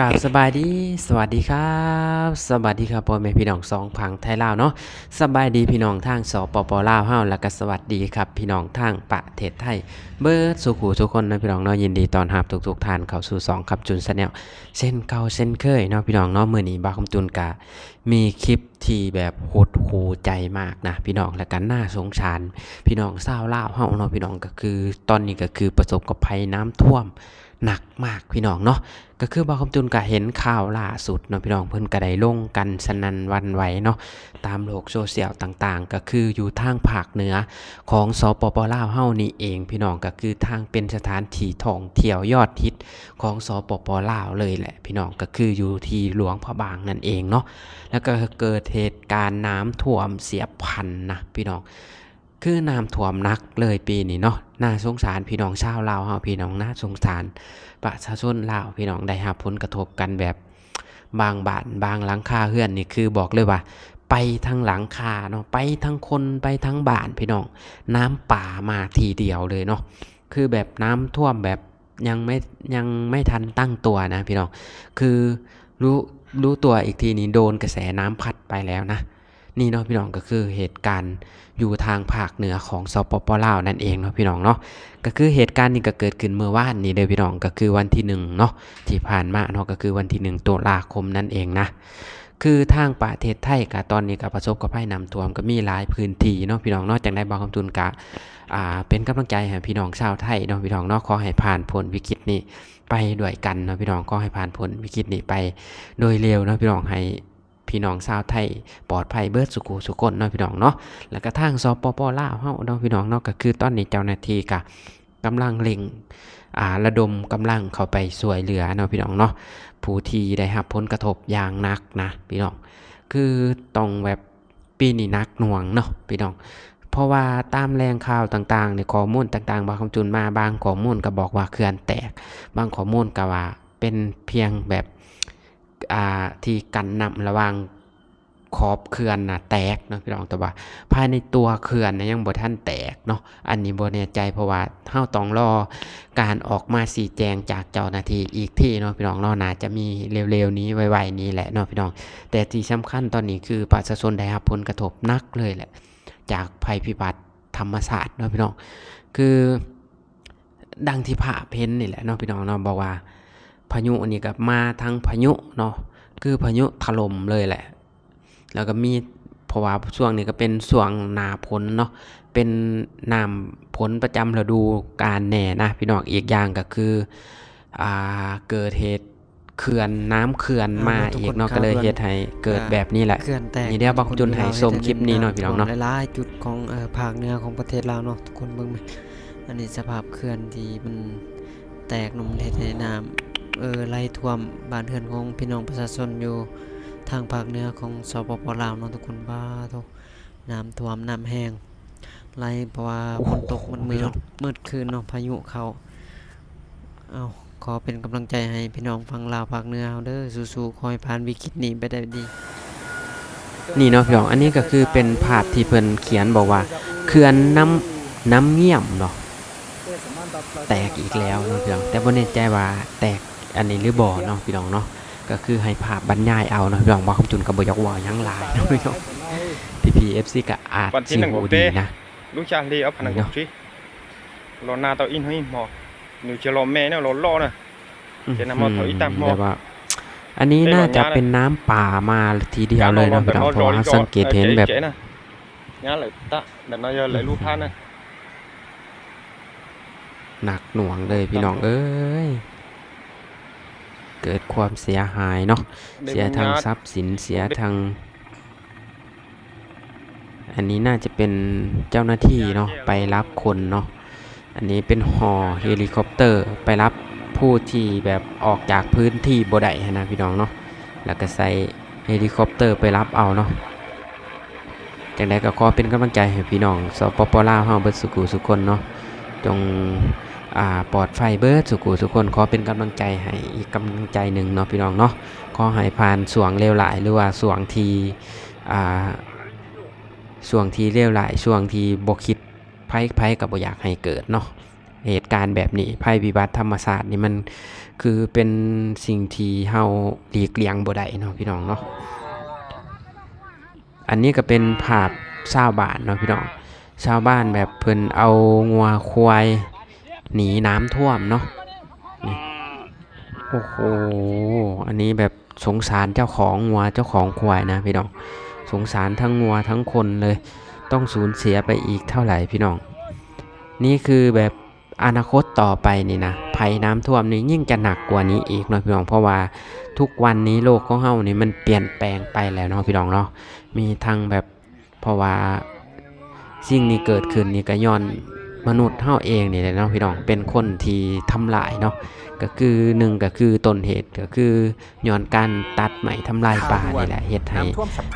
กราบสบายดีสวัสดีครับสวัสดีครับพ่อแม่พี่น้องสองพังไทยลาวเนาะสบายดีพี่น้องทางสปปลาวเฮาแล้วก็สวัสดีครับพี่น้องทางประเทศไทยเบิดสุขูทุกคนนะพี่น้องเนาะยินดีต้อนรับทุกท่านเข้าสู่2ครับจุนชาแนลเช่นเก่าเช่นเคยเนาะพี่น้องเนาะมื้อนี้บ่าวคำจุนกะมีคลิปที่แบบหดหู่ใจมากนะพี่น้องและก็น่าสงสารพี่น้องชาวลาวเฮาเนาะพี่น้องก็คือตอนนี้ก็คือประสบกับภัยน้ำท่วมหนักมากพี่น้องเนาะ ก็คือบ่าวคำจุนก็เห็นข่าวล่าสุดเนาะพี่น้องเพิ่นก็ได้ลงกันสนั่นหวั่นไหวเนาะตามโลกโซเชียลต่างๆก็คืออยู่ทางภาคเหนือของสปปลาวเฮานี่เองพี่น้องก็คือทางเป็นสถานที่ท่องเที่ยวยอดฮิตของสปปลาวเลยแหละพี่น้องก็คืออยู่ที่หลวงพระบางนั่นเองเนาะแล้วก็เกิดเหตุการณ์น้ำท่วมเสียพันธุ์นะพี่น้องคือน้ำท่วมหนักเลยปีนี้เนาะน่าสงสารพี่น้องชาวลาวเฮาพี่น้องน่าสงสาร ประชาชนลาวพี่น้องได้รับผลกระทบกันแบบบางบ้านบางหลังคาเรือนนี่คือบอกเลยว่าไปทั้งหลังคาเนาะไปทั้งคนไปทั้งบ้านพี่น้องน้ำป่ามาทีเดียวเลยเนาะคือแบบน้ำท่วมแบบยังไม่ทันตั้งตัวนะพี่น้องคือรู้รู้ตัวอีกทีนี้โดนกระแสน้ำพัดไปแล้วนะนี่เนาะพี่น้องก็คือเหตุการณ์อยู่ทางภาคเหนือของสปปลาวนั่นเองเนาะพี่น้องเนาะ ก็คือเหตุการณ์นี้ก็เกิดขึ้นเมื่อวานนี้เด้อพี่น้องก็คือวันที่1เนาะที่ผ่านมาเนาะก็คือวันที่1ตุลาคมนั่นเองนะคือทางประเทศไทยก็ตอนนี้ก็ประสบกับภัยน้ำท่วมก็มีหลายพื้นที่เนาะพี่น้องเนาะจังได้บ่าวคำจุนกะเป็นกำลังใจให้พี่น้องชาวไทยเนาะพี่น้องเนาะขอให้ผ่านพ้นวิกฤตนี้ไปด้วยกันเนาะพี่น้องขอให้ผ่านพ้นวิกฤตนี้ไปโดยเร็วเนาะพี่น้องให้พี่น้องชาวไทยปลอดภัยเบิดสุขสุขคนเนาะพี่น้องเนาะแล้วก็ทางสปปลาวเฮาเนาะพี่น้องเนาะก็คือตอนนี้เจ้าหน้าที่ก็กำลังเร่งระดมกำลังเข้าไปช่วยเหลือเนาะพี่น้องเนาะผู้ที่ได้รับผลกระทบอย่างหนักนะพี่น้องคือต้องแบบปีนี้หนักหน่วงเนาะพี่น้องเพราะว่าตามแรงข่าวต่างๆในข้อมูลต่างๆบางคำจุนมาบางข้อมูลก็บอกว่าเขื่อนแตกบางข้อมูลก็ว่าเป็นเพียงแบบที่กันนำระหว่างขอบเขื่อนน่ะแตกเนาะพี่น้องแต่ว่าภายในตัวเขื่อนนะยังบ่ทันแตกเนาะอันนี้บ่แน่ใจเพราะว่าเฮาต้องรอการออกมาชี้แจงจากเจ้าหน้าที่อีกทีเนาะพี่น้องเนาะน่าจะมีเร็วๆนี้ไวๆนี้แหละเนาะพี่น้องแต่ที่สำคัญตอนนี้คือประชาชนได้รับผลกระทบหนักเลยแหละจากภัยพิบัติธรรมชาติเนาะพี่น้องคือดังที่ภาพเห็นนี่แหละเนาะพี่น้องเนาะบอกว่าพายุอันนี้ก็มาทั้งพายุเนาะคือพายุถล่มเลยแหละ แล้วก็มีเพราะว่าช่วงนี้ก็เป็นช่วงหน้าฝนเนาะเป็นน้ำฝนประจำฤดูกาลแน่นะพี่น้องอีกอย่างก็คือเกิดเหตุเขื่อนน้ำเขื่อนมาอีกเนาะก็เลยเฮ็ดให้เกิดแบบนี้แหละเขื่อนแตกนี่เดี๋ยวบักจุนให้ชมคลิปนี้เนาะพี่น้องเนาะหลายๆจุดของภาคเหนือของประเทศลาวเนาะทุกคนเบิ่งอันนี้สภาพเขื่อนที่มันแตกเนาะมันเฮ็ดให้น้ำไหลท่วมบ้านเรือนของพี่น้องประชาชนอยู่ทางภาคเหนือของสปปลาวเนาะทุกคนบ้าทุกน้ำท่วมน้ำแห้งไหลเพราะว่าฝนตกมันมืดคืนเนาะพายุเข้าเอาขอเป็นกำลังใจให้พี่น้องฝั่งลาวภาคเหนือเฮาเด้อสู้ๆขอให้ผ่านวิกฤตนี้ไปได้ดีนี่เนาะพี่น้องอันนี้ก็คือเป็นภาพที่เพิ่นเขียนบอกว่าเขื่อนน้ำเงี่ยมเนาะแตกอีกแล้วเนาะพี่น้องแต่บ่แน่ใจว่าแตกอันนี้หรือบ่เนาะพี่น้องเนาะก็คือให้ภาพบรรยายเอาเนาะพี่น้องว่าคำจุนก็บ่อยากเว้าหยังหลายเนาะพี่น้อง PPFC ก็อาจสิฮู้ดีนะ Lúc cha đi ấp hàng ngọc trí lo na tao in hơi mò nếu chưa lo mẹ nó lo nèจะนำมาถอยตามมอว่าอันนี้น่าจะเป็นน้ำป่ามาทีเดียวเลยนะพี่น้องเพราะว่าสังเกตเห็นแบบnhá lại ta để nó giờ lại lúc than này หนักหน่วงเลยพี่น้องเอ้ยเกิดความเสียหายเนาะเสียทางทรัพย์สินเสียทางอันนี้น่าจะเป็นเจ้าหน้าที่เนาะไปรับคนเนาะอันนี้เป็นฮอเฮลิคอปเตอร์ไปรับผู้ที่แบบออกจากพื้นที่บ่ได้นะพี่น้องเนาะแล้วก็ใส่เฮลิคอปเตอร์ไปรับเอาเนาะจังใดก็ขอเป็นกำลังใจให้พี่น้องสปปลาวเฮาเบิดสุขุสุขคนเนาะจงปลอดภัยเบิดสุขุสุขคนขอเป็นกำลังใจให้อีกกำลังใจหนึ่งเนาะพี่น้องเนาะขอให้ผ่านช่วงเลวร้ายหรือว่าช่วงที่ช่วงที่เลวร้ายช่วงที่บ่คิดไผก็บ่อยากให้เกิดเนาะ เหตุการณ์แบบนี้ภัยพิบัติธรรมชาตินี่มันคือเป็นสิ่งที่เฮาหลีกเลี่ยงบ่ได้เนาะพี่น้องเนาะอันนี้ก็เป็นภาพชาวบ้านเนาะพี่น้องชาวบ้านแบบเพิ่นเอางัวควายหนีน้ำท่วมเนาะนี่โอ้โหอันนี้แบบสงสารเจ้าของงัวเจ้าของควายนะพี่น้องสงสารทั้งงัวทั้งคนเลยต้องสูญเสียไปอีกเท่าไหร่พี่น้องนี่คือแบบอนาคตต่อไปนี่นะภัยน้ำท่วมนี่ยิ่งจะหนักกว่านี้อีกเนาะพี่น้องเพราะว่าทุกวันนี้โลกของเฮานี่มันเปลี่ยนแปลงไปแล้วเนาะพี่น้องเนาะมีทั้งแบบเพราะว่าสิ่งนี้เกิดขึ้นนี่ก็ย้อนมนุษย์เฮาเองนี่แหละเนาะพี่น้องเป็นคนที่ทำลายเนาะก็คือหนึ่งก็คือต้นเหตุก็คือย้อนการตัดไม้ทำลายป่านี่แหละเฮ็ดให้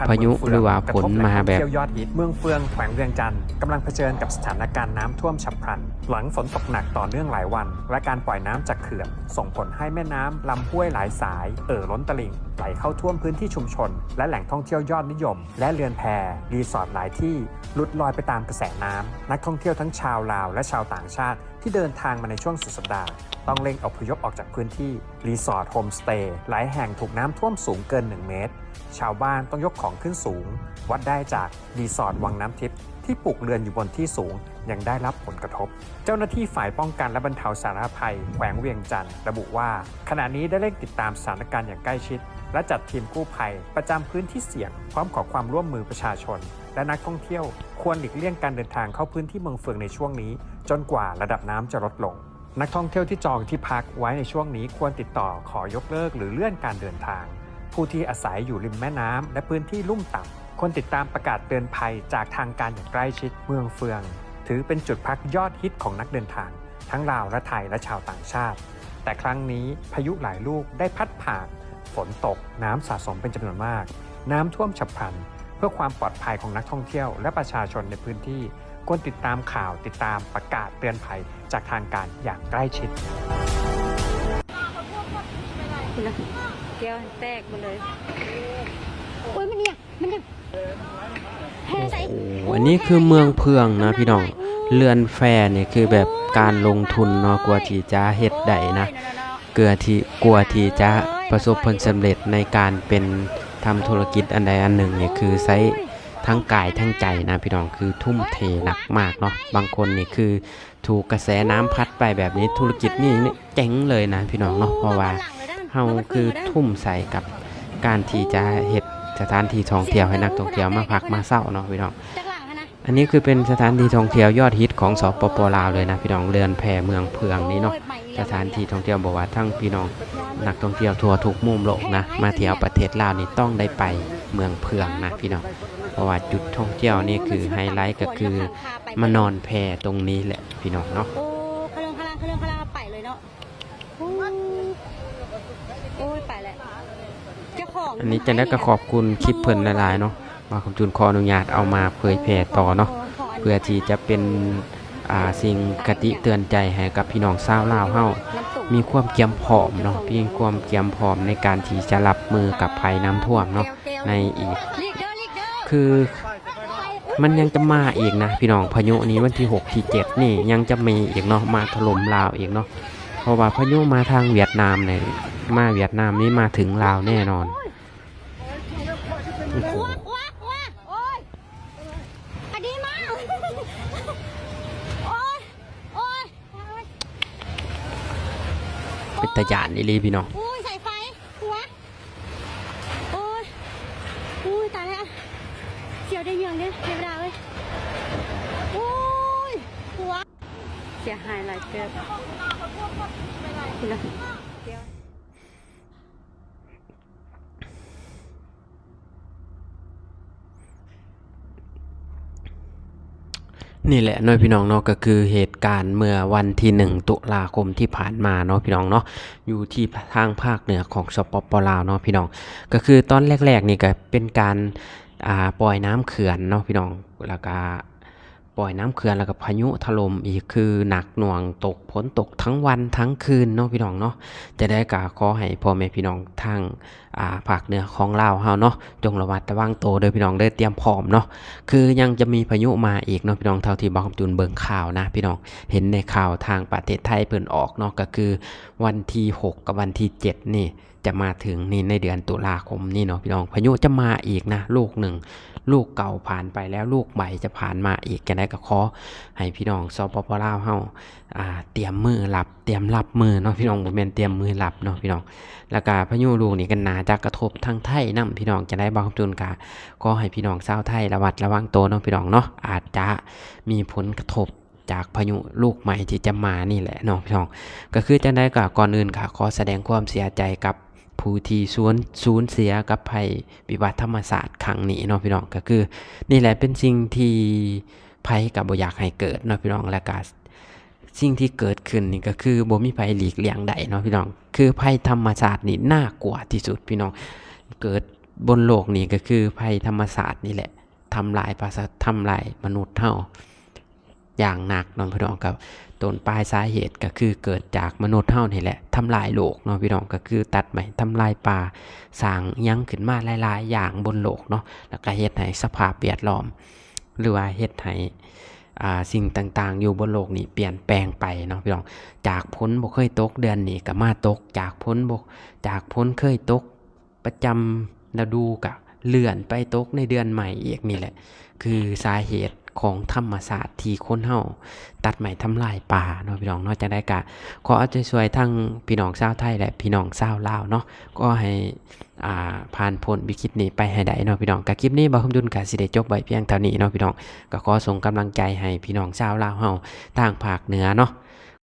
พายุหรือว่าฝนมาแบบ เที่ยวยอดฮิตเมืองเฟืองแขวงเวียงจันทร์กำลังเผชิญกับสถานการณ์น้ำท่วมฉับพลันหลังฝนตกหนักต่อเนื่องหลายวันและการปล่อยน้ำจากเขื่อนส่งผลให้แม่น้ำลำห้วยหลายสายล้นตลิ่งไหลเข้าท่วมพื้นที่ชุมชนและแหล่งท่องเที่ยวยอดนิยมและเรือนแพรีสอร์ทหลายที่หลุดลอยไปตามกระแสน้ำนักท่องเที่ยวทั้งชาวลาวและชาวต่างชาติที่เดินทางมาในช่วงสุดสัปดาห์ต้องเร่งอพยพออกจากพื้นที่รีสอร์ทโฮมสเตย์หลายแห่งถูกน้ำท่วมสูงเกิน1 เมตรชาวบ้านต้องยกของขึ้นสูงวัดได้จากรีสอร์ทวังน้ำทิพย์ที่ปลูกเรือนอยู่บนที่สูงยังได้รับผลกระทบเจ้าหน้าที่ฝ่ายป้องกันและบรรเทาสาธารณภัยแขวงเวียงจันทร์ระบุว่าขณะนี้ได้เร่งติดตามสถานการณ์อย่างใกล้ชิดและจัดทีมกู้ภัยประจำพื้นที่เสี่ยงพร้อมขอความร่วมมือประชาชนและนักท่องเที่ยวควรหลีกเลี่ยงการเดินทางเข้าพื้นที่เมืองเฟืองในช่วงนี้จนกว่าระดับน้ำจะลดลงนักท่องเที่ยวที่จองที่พักไว้ในช่วงนี้ควรติดต่อขอยกเลิกหรือเลื่อนการเดินทางผู้ที่อาศัยอยู่ริมแม่น้ำและพื้นที่ลุ่มต่ำควรติดตามประกาศเตือนภัยจากทางการอย่างใกล้ชิดเมืองเฟืองถือเป็นจุดพักยอดฮิตของนักเดินทางทั้งลาวและไทยและชาวต่างชาติแต่ครั้งนี้พายุหลายลูกได้พัดผ่านฝนตกน้ำสะสมเป็นจำนวนมากน้ำท่วมฉับพลันเพื่อความปลอดภัยของนักท่องเที่ยวและประชาชนในพื้นที่ควรติดตามข่าวติดตามประกาศเตือนภัยจากทางการอย่างใกล้ชิดแก้วแตกหมดเลยโอ้ยมันเนี่ยมันจะโอ้โหอันนี้คือเมืองเพืองนะพี่น้องเรือนแฟเนี่ยคือแบบการลงทุนเนาะกว่าที่จะเฮ็ดได้นะกลัวที่จะประสบผลสำเร็จในการเป็นทำธุรกิจอันใดอันหนึ่งเนี่ยคือใช้ทั้งกายทั้งใจนะพี่น้องคือทุ่มเทหนักมากเนาะบางคนนี่คือถูกกระแสน้ำพัดไปแบบนี้ธุรกิจนี่เจ๊งเลยนะพี่น้องเนาะเพราะว่าเฮาคือทุ่มใส่กับการที่จะเฮ็ดสถานที่ท่องเที่ยวให้นักท่องเที่ยวมาพักมาเศร้าเนาะพี่น้องอันนี้คือเป็นสถานที่ท่องเที่ยวยอดฮิตของสปป.ลาวเลยนะพี่น้องเรือนแพเมืองเพืองนี้เนาะสถานที่ท่องเที่ยวบอกว่าทั้งพี่น้องนักท่องเที่ยวทั่วทุกมุมโลกนะมาเที่ยวประเทศลาวนี่ต้องได้ไปเมืองเพืองนะพี่น้องเพราะว่าจุดท่องเที่ยวนี่คือไฮไลท์ก็คือมานอนแพตรงนี้แหละพี่น้องเนาะพลังไปเลยเนาะโอ้ยไปแล้วเจ้าของอันนี้จะได้ก็ขอบคุณคลิปเพิ่นหลายๆเนาะว่าคำจุนขออนุญาตเอามาเผยแพร่ต่อเนาะเพื่อที่จะเป็นสิ่งกติเตือนใจให้กับพี่น้องชาวลาวเฮามีความเตรียมพร้อมเนาะมีความเตรียมพร้อมในการที่จะรับมือกับภัยน้ำท่วมเนาะในอีกคือมันยังจะมาอีกนะพี่น้องพายุนี้วันที่6ที่7นี่ยังจะมีอีกเนาะมาถล่มลาวอีกเนาะเพราะว่าพายุมาทางเวียดนามเนี่ยมาเวียดนามนี้มาถึงลาวแน่นอนเป็นตะยานนี่ลีพี่น้องอุ้ยใส่ไฟหัวโอ้ยอุ้ยตายแล้วเสียวได้ยังเนี่ยเทวดาเลยอุ้ยหัวเสียหายหลายเกินนะนี่แหละน้อยพี่น้องเนาะก็คือเหตุการณ์เมื่อวันที่1ตุลาคมที่ผ่านมาเนาะพี่น้องเนาะอยู่ที่ทางภาคเหนือของสปป.ลาวเนาะพี่น้องก็คือตอนแรกๆนี่ก็เป็นการปล่อยน้ำเขื่อนเนาะพี่น้องแล้วก็ ปล่อยน้ำเขื่อนแล้วก็พายุถล่มอีกคือหนักหน่วงตกฝนตกทั้งวันทั้งคืนเนาะพี่น้องเนาะจะได้กะขอให้พ่อแม่พี่น้องทางภาคเหนือของลาวเฮาเนาะจงระมัดระวังตัวเด้อพี่น้องเด้อเตรียมพร้อมเนาะคือยังจะมีพายุมาอีกเนาะพี่น้องเท่าที่บ่าวคำจุนเบิ่งข่าวนะพี่น้องเห็นในข่าวทางประเทศไทยเพิ่นออกเนาะก็คือวันที่6กับวันที่7นี่จะมาถึงนี่ในเดือนตุลาคมนี่เนาะพี่น้องพายุจะมาอีกนะลูกหนึ่งลูกเก่าผ่านไปแล้วลูกใหม่จะผ่านมาอีกกันได้ก็ขอให้พี่น้องสปปลาวเฮาเตรียมมือรับมือเนาะพี่น้องบ่แม่นเตรียมมือรับเนาะพี่น้องแล้วก็พายุลูกนี่ก็น่าจะกระทบทางไทยนํพี่น้องจะได้บ่ครับจุนกะก็ให้พี่น้องชาวไทยระมัดระวังตัวเนาะพี่น้องเนาะอาจจะมีผลกระทบจากพายุลูกใหม่ที่จะมานี่แหละเนาะพี่น้องก็คือจังได๋ก็ก่อนอื่นค่ะขอแสดงความเสียใจกับผู้ที่สูญเสียกับภัยวิบัติธรรมศาสตร์ครั้งนี้เนาะพี่น้องก็คือนี่แหละเป็นสิ่งที่ภัยก็บ่อยากให้เกิดเนาะพี่น้องและก็สิ่งที่เกิดขึ้นนี่ก็คือบ่มีภัยหลีกเลี่ยงได้เนาะพี่น้องคือภัยธรรมชาตินี่น่ากลัวที่สุดพี่น้องเกิดบนโลกนี้ก็คือภัยธรรมชาตินี่แหละทำลายมนุษย์เฮาอย่างหนักเนาะพี่น้องครับต้นปลายสาเหตุก็คือเกิดจากมนุษย์เฮานี่แหละทำลายโลกเนาะพี่น้องก็คือตัดไม้ทำลายป่าสร้างหยังขึ้นมาหลายๆอย่างบนโลกเนาะแล้วก็เฮ็ดให้สภาพแวดล้อมหรือว่าเฮ็ดให้สิ่งต่างๆอยู่บนโลกนี้เปลี่ยนแปลงไปเนาะพี่น้องจากฝนบ่เคยตกเดือนนี้ก็มาตกจากฝนเคยตกประจำฤดูก็เลื่อนไปตกในเดือนใหม่อีกนี่แหละคือสาเหตุของธรรมศาสตร์ที่คนเฮาตัดไม้ทำลายป่าเนาะพี่น้องเนาะจังได๋ก็ขอเอาใจช่วยทั้งพี่น้องชาวไทยและพี่น้องชาวลาวเนาะก็ให้ผ่านพ้นวิกฤตนี้ไปให้ได้เนาะพี่น้องก็คลิปนี้บ่าวคำจุนก็สิได้จบไว้เพียงเท่านี้เนาะพี่น้องก็ขอส่งกำลังใจให้พี่น้องชาวลาวเฮาทางภาคเหนือเนาะ